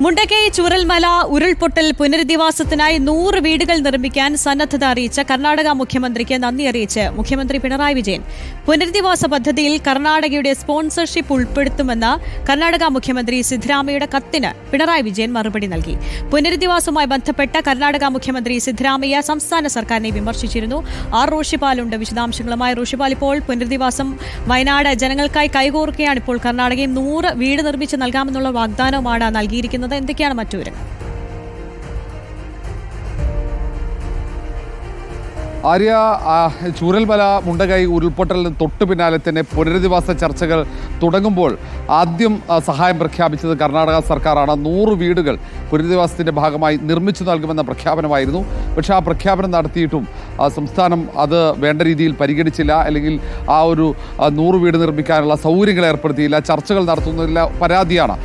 മുണ്ടക്കൈ ചൂരൽമല ഉരുൾപൊട്ടൽ പുനരധിവാസത്തിനായി 100 വീടുകൾ നിർമ്മിക്കാൻ സന്നദ്ധത അറിയിച്ച കർണാടക മുഖ്യമന്ത്രിക്ക് നന്ദി അറിയിച്ച് മുഖ്യമന്ത്രി പിണറായി വിജയൻ. പുനരധിവാസ പദ്ധതിയിൽ കർണാടകയുടെ സ്പോൺസർഷിപ്പ് ഉൾപ്പെടുത്തുമെന്ന കർണാടക മുഖ്യമന്ത്രി സിദ്ധരാമയ്യയുടെ കത്തിന് പിണറായി വിജയൻ മറുപടി നൽകി. പുനരധിവാസവുമായി ബന്ധപ്പെട്ട കർണാടക മുഖ്യമന്ത്രി സിദ്ധരാമയ്യ സംസ്ഥാന സർക്കാരിനെ വിമർശിച്ചിരുന്നു. റോഷിപാലുണ്ട് വിശദാംശങ്ങളുമായി. റോഷിപാൽ, ഇപ്പോൾ പുനരധിവാസം വയനാട് ജനങ്ങൾക്കായി കൈകോർക്കുകയാണ്. ഇപ്പോൾ കർണാടകയും 100 വീട് നിർമ്മിച്ച് നൽകാമെന്നുള്ള വാഗ്ദാനവുമാണ് നൽകിയിരിക്കുന്നത്. എന്തൊക്കെയാണ് മറ്റു വിവരങ്ങൾ? ആര്യ, ചൂരൽമല മുണ്ടകൈ ഉരുൾപൊട്ടലിന് തൊട്ടു പിന്നാലെ തന്നെ പുനരധിവാസ ചർച്ചകൾ തുടങ്ങുമ്പോൾ ആദ്യം സഹായം പ്രഖ്യാപിച്ചത് കർണാടക സർക്കാരാണ്. 100 വീടുകൾ പുനരധിവാസത്തിൻ്റെ ഭാഗമായി നിർമ്മിച്ചു നൽകുമെന്ന പ്രഖ്യാപനമായിരുന്നു. പക്ഷേ ആ പ്രഖ്യാപനം നടത്തിയിട്ടും സംസ്ഥാനം അത് വേണ്ട രീതിയിൽ പരിഗണിച്ചില്ല, അല്ലെങ്കിൽ ആ ഒരു 100 വീട് നിർമ്മിക്കാനുള്ള സൗകര്യങ്ങൾ ഏർപ്പെടുത്തിയില്ല, ചർച്ചകൾ നടത്തുന്നതില്ല പരാതിയാണ്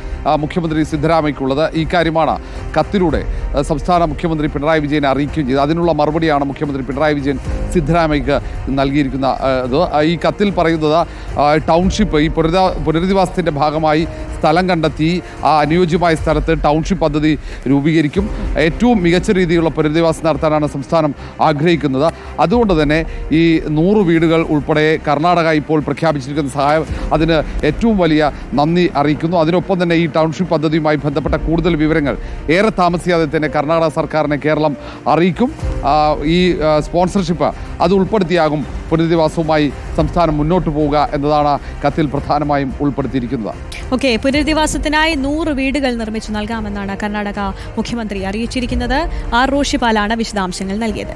മുഖ്യമന്ത്രി സിദ്ധരാമയ്ക്കുള്ളത്. ഈ കാര്യമാണ് കത്തിലൂടെ സംസ്ഥാന മുഖ്യമന്ത്രി പിണറായി വിജയനെ അറിയിക്കുകയും ചെയ്തത്. അതിനുള്ള മറുപടിയാണ് മുഖ്യമന്ത്രി പിണറായി വിജയൻ സിദ്ധരാമയ്യക്ക് നൽകിയിരിക്കുന്ന ഈ കത്തിൽ പറയുന്നത്. ടൗൺഷിപ്പ് ഈ പുനരധിവാസത്തിൻ്റെ ഭാഗമായി സ്ഥലം കണ്ടെത്തി ആ അനുയോജ്യമായ സ്ഥലത്ത് ടൗൺഷിപ്പ് പദ്ധതി രൂപീകരിക്കും. ഏറ്റവും മികച്ച രീതിയിലുള്ള പുനരധിവാസം നടത്താനാണ് സംസ്ഥാനം ആഗ്രഹിക്കുന്നത്. അതുകൊണ്ട് തന്നെ ഈ 100 വീടുകൾ ഉൾപ്പെടെ കർണാടക ഇപ്പോൾ പ്രഖ്യാപിച്ചിരിക്കുന്ന സഹായം, അതിന് ഏറ്റവും വലിയ നന്ദി അറിയിക്കുന്നു. അതിനൊപ്പം തന്നെ ഈ ടൗൺഷിപ്പ് പദ്ധതിയുമായി ബന്ധപ്പെട്ട കൂടുതൽ വിവരങ്ങൾ ഏറെ താമസിയാതെ തന്നെ കർണാടക സർക്കാരിനെ കേരളം അറിയിക്കും. ഈ സ്പോൺസർഷിപ്പ് അത് ഉൾപ്പെടുത്തിയാകും പുനരധിവാസവുമായി സംസ്ഥാനം മുന്നോട്ട് പോവുക എന്നതാണ് കത്തിൽ പ്രധാനമായും ഉൾപ്പെടുത്തിയിരിക്കുന്നത്. ഓക്കെ, പുനരധിവാസത്തിനായി 100 വീടുകൾ നിർമ്മിച്ചു നൽകാമെന്നാണ് കർണാടക മുഖ്യമന്ത്രി അറിയിച്ചിരിക്കുന്നത്. റോഷിപാലാണ് വിശദാംശങ്ങൾ നൽകിയത്.